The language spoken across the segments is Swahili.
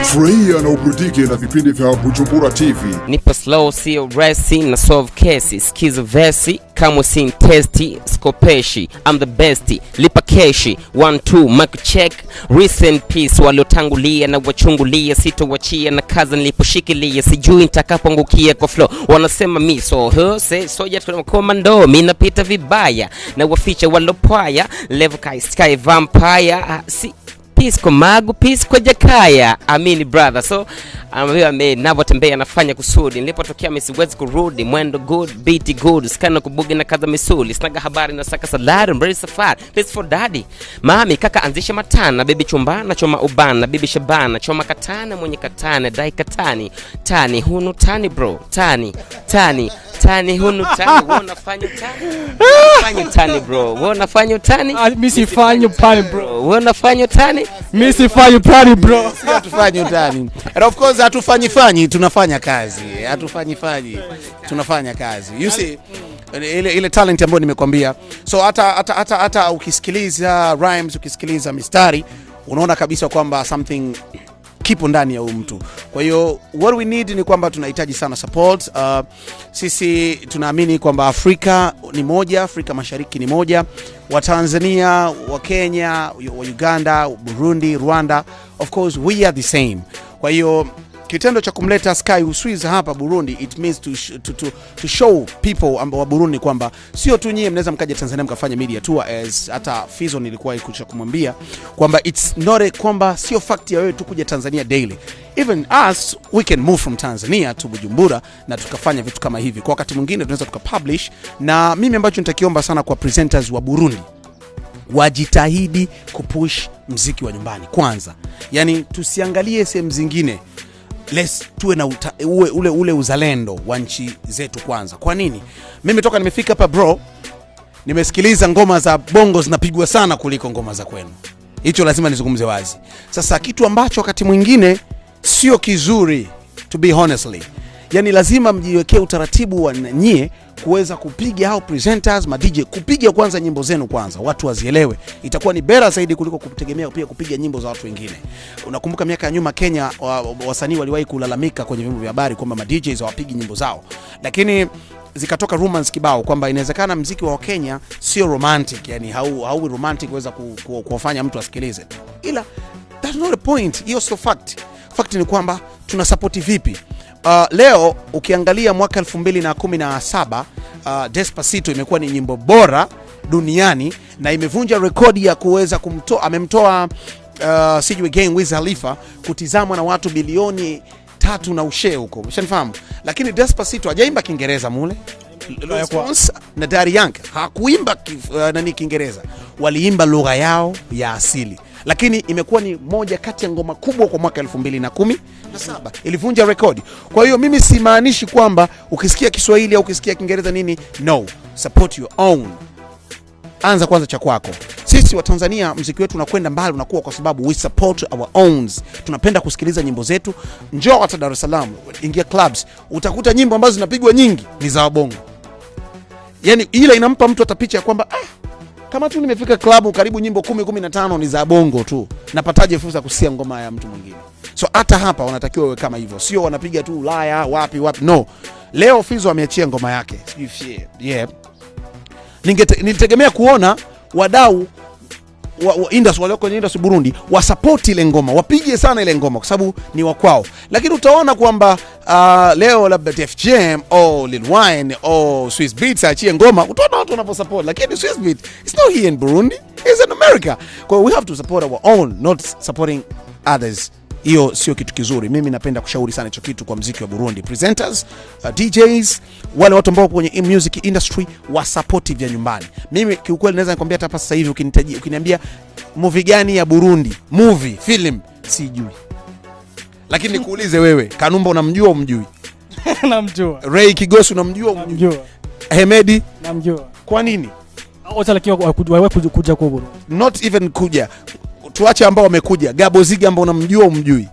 Furahia na uburudike na vipindi vya Bujumbura TV. Nipo slow, sio racing na solve cases. Skiza versi, kama sin testy, skopeshi. I'm the bestie, lipa keshi. 1-2, mic check. Recent piece, waliotangulia na wachungulia. Sito wachia na kaza niliposhikilia. Sijui nitakapoangukia kwa flow. Wanasema mi so say soja tuna komando. Mimi napita vibaya na waficha walopaya. Level sky vampire. Si Pisco Magu, Pisco Jakaya. Amini brother. So ambaye ninavotembea nafanya kusudi. Nilipotokea misiwezi kurudi. Mwendo good, beat good. Skana kubugi na kaza misuli. Snaga habari na saka salari. Mbari safari. This for daddy. Mami kaka anzisha matana. Baby chumbana, choma ubana. Baby shabana, choma katana. Mwenye katana, dai katani. Tani, hunu tani bro. Tani hunu tani. Wanafanya tani. Wanafanya tani bro. Wanafanya tani. Misi fanyo pani bro. Wanafanya tani. Misi fanyo pani bro. Hatufanyi tani. And of course hatufanyi tunafanya kazi. Tunafanya kazi. You see ile talent ambayo nimekwambia. So hata ukisikiliza rhymes, ukisikiliza mistari, unaona kabisa kwamba something kipo ndani ya huyu mtu. Kwa hiyo what we need ni kwamba tunahitaji sana support. Sisi tunaamini kwamba Afrika ni moja, Afrika Mashariki ni moja. Wa Tanzania, wa Kenya, wa Uganda, Burundi, Rwanda, of course we are the same. Kwa hiyo kitendo cha kumleta Sky Uswizi hapa Burundi, it means to show people ambao wa Burundi kwamba sio tu nyie mnaweza mkaja Tanzania mkafanya media tour, as hata Fizo nilikuwa ikucha kumwambia kwamba it's not kwamba sio fact ya wewe tu kuja Tanzania daily. Even us, we can move from Tanzania to Bujumbura na tukafanya vitu kama hivi. Kwa wakati mwingine tunaweza tukapublish. Na mimi ambacho nitakiomba sana kwa presenters wa Burundi, wajitahidi kupush muziki wa nyumbani kwanza. Yani tusiangalie sehemu zingine. Let's tuwe na ule uzalendo wa nchi zetu kwanza. Kwa nini? Mimi toka nimefika hapa bro, nimesikiliza ngoma za bongo zinapigwa sana kuliko ngoma za kwenu. Hicho lazima nizungumze wazi. Sasa kitu ambacho wakati mwingine sio kizuri, to be honestly. Yani lazima mjiwekee utaratibu wa nyie kuweza kupiga hao presenters, ma DJ, kupiga kwanza nyimbo zenu kwanza, watu wazielewe. Itakuwa ni bora zaidi kuliko kutegemea pia kupiga nyimbo za watu wengine. Unakumbuka miaka ya nyuma Kenya wasanii waliwahi kulalamika kwenye vyombo vya habari kwamba ma DJs hawapigi nyimbo zao. Lakini zikatoka rumors kibao kwamba inawezekana muziki wa Kenya sio romantic, yani hau romantic kuweza kuwafanya mtu asikilize. Ila that's not the point. Hiyo sio fact. Fact ni kwamba tuna support vipi? Leo ukiangalia mwaka 2017 Despacito imekuwa ni nyimbo bora duniani na imevunja rekodi ya kuweza amemtoa sijui Gang Wiz Khalifa kutizamwa na watu bilioni 3 na ushe huko. Umeshanifahamu? Lakini Despacito hajaimba Kiingereza mule. Na Daddy Yankee hakuimba Kiingereza. Waliimba lugha yao ya asili. Lakini imekuwa ni moja kati ya ngoma kubwa kwa mwaka 2017. Ilivunja rekodi. Kwa hiyo mimi simaanishi kwamba ukisikia Kiswahili au ukisikia Kiingereza nini, no, support your own. Anza kwanza cha kwako. Sisi wa Tanzania muziki wetu unakwenda mbali, unakuwa kwa sababu we support our owns. Tunapenda kusikiliza nyimbo zetu. Njoo hata Dar es Salaam, ingia clubs, utakuta nyimbo ambazo zinapigwa nyingi ni za bongo. Yani ile inampa mtu atapicha ya kwamba kama tu nimefika club karibu nyimbo 10-15 ni za bongo tu, napataje fursa kusikia ngoma ya mtu mwingine? So hata hapa wanatakiwa wewe kama hivyo, sio wanapiga tu Ulaya wapi. No, leo Fizo ameachia ngoma yake, yeah. Nilitegemea kuona wadau wa industry walioko kwenye industry Burundi wasupport ile ngoma, wapige sana ile ngoma kwa sababu ni wa kwao. Lakini utaona kwamba leo labda Def Jam au Lil Wayne au Swiss Beats achie ngoma, utaona watu wanaposupport. Lakini Swiss Beat is not here in Burundi, it's in America. Kwa we have to support our own, not supporting others. Hiyo sio kitu kizuri. Mimi napenda kushauri sana hicho kitu kwa muziki wa Burundi. Presenters, DJs, wale watu ambao kwenye music industry wa support vya nyumbani. Mimi kiukweli naweza nikwambia hata sasa hivi ukiniambia movie gani ya Burundi, movie, film, sijui. Lakini nikuulize wewe, Kanumba unamjua au umjui? Namjua. Ray Kigosi unamjua au umjui? Namjua. Hemedi? Namjua. Kwa nini? Wote lakini kuja kwa Burundi. Not even kuja. Tuache ambao wamekuja. Gabo Zigi ambao unamjua umjui?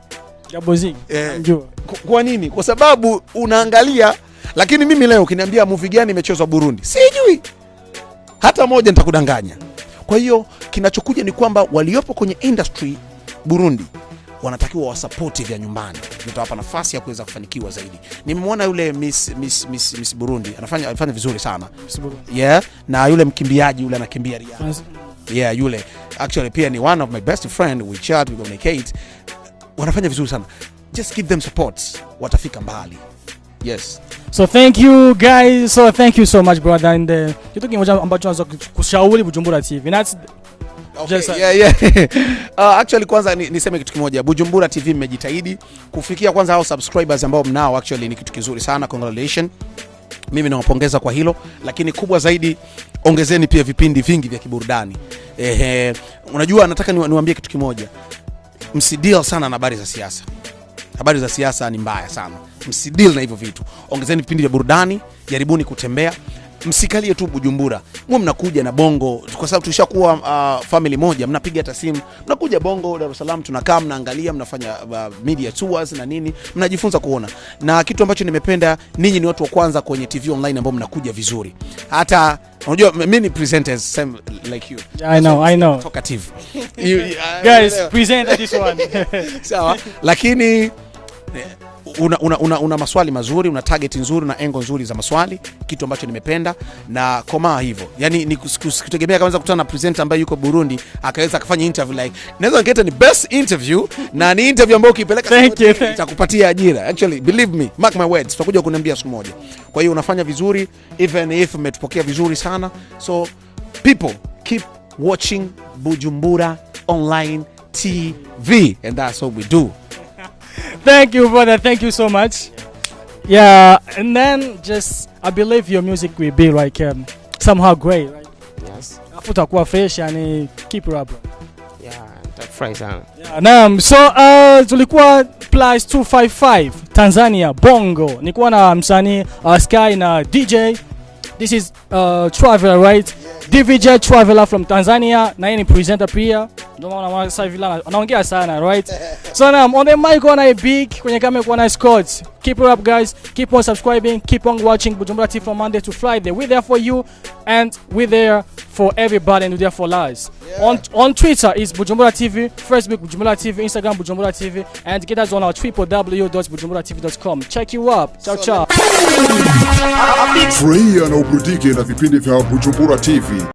Gabo Zigi, namjua. Kwa nini? Kwa sababu unaangalia. Lakini mimi leo ukiniambia movie gani imechezwa Burundi, sijui hata moja, nitakudanganya. Kwa hiyo kinachokuja ni kwamba waliopo kwenye industry Burundi wanatakiwa wasupport vya nyumbani, vitawapa nafasi ya kuweza kufanikiwa zaidi. Nimemwona yule Miss Burundi anafanya vizuri sana. Yeah, na yule mkimbiaji yule anakimbia Riyadh. Yeah, yule actually pia ni one of my best friend, we chat, we communicate. Wanafanya vizuri sana. Just give them support, watafika mbali. Yes. So thank you guys. So thank you so much brother, and kitu kimoja ambacho naanza kushauri Bujumbura TV. That's okay, yeah. Actually kwanza niseme kitu kimoja. Bujumbura TV mmejitahidi kufikia kwanza hao subscribers ambao mnao, actually ni kitu kizuri sana. Congratulations. Mimi nawapongeza kwa hilo, lakini kubwa zaidi ongezeni pia vipindi vingi vya kiburudani. Unajua nataka niwaambie kitu kimoja. Msideal sana na habari za siasa. Habari za siasa ni mbaya sana. Msideal na hivyo vitu. Ongezeni vipindi vya burudani, jaribuni kutembea. Msikalie tu Bujumbura. Mwe mnakuja na Bongo kwa sababu tushakuwa family moja, mnapiga hata simu. Mnakuja Bongo, Dar es Salaam, tunakaa mnaangalia, mnafanya media tours na nini, mnajifunza kuona. Na kitu ambacho nimependa, ninyi ni watu wa kwanza kwenye TV online ambao mnakuja vizuri. Hata unajua many presenters same like you. I know. Talkative. Guys, present this one. Sawa, lakini una maswali mazuri, una target nzuri na angle nzuri za maswali, kitu ambacho nimependa na koma hivyo. Yani nisikutegemea kama kukutana na presenter ambaye yuko Burundi akaweza kufanya interview like naweza ngeta ni best interview na ni interview ambayo ukipeleka itakupatia ajira. Actually believe me, mark my words, tutakuja kuniambia siku moja. Kwa hiyo unafanya vizuri, even if umetupokea vizuri sana. So people keep watching Bujumbura Online TV, and that's what we do. Thank you brother, thank you so much. Yeah, and then just I believe your music will be like somehow great, right? Yes. Afutakuwa fresh and keep it up. Yeah, that fresh sana. Yeah, so tulikuwa plus 255 Tanzania Bongo. Nilikuwa na msanii Sky na DJ. This is Traveler, right? DVJ Traveler from Tanzania. Na yeye ni presenter pia. Ndio maana sasa hivi anaongea sana, right? So now on the mic on a big kwenye kamera kwa na Scott. Keep it up guys. Keep on subscribing. Keep on watching Bujumbura TV from Monday to Friday. We're there for you and we're there for everybody and we're there for lives. Yeah. On Twitter is Bujumbura TV, Facebook Bujumbura TV, Instagram Bujumbura TV, and get us on our www.bujumburatv.com. Check you up. Ciao ciao. Furahia na uburudike na vipindi vya Bujumbura TV.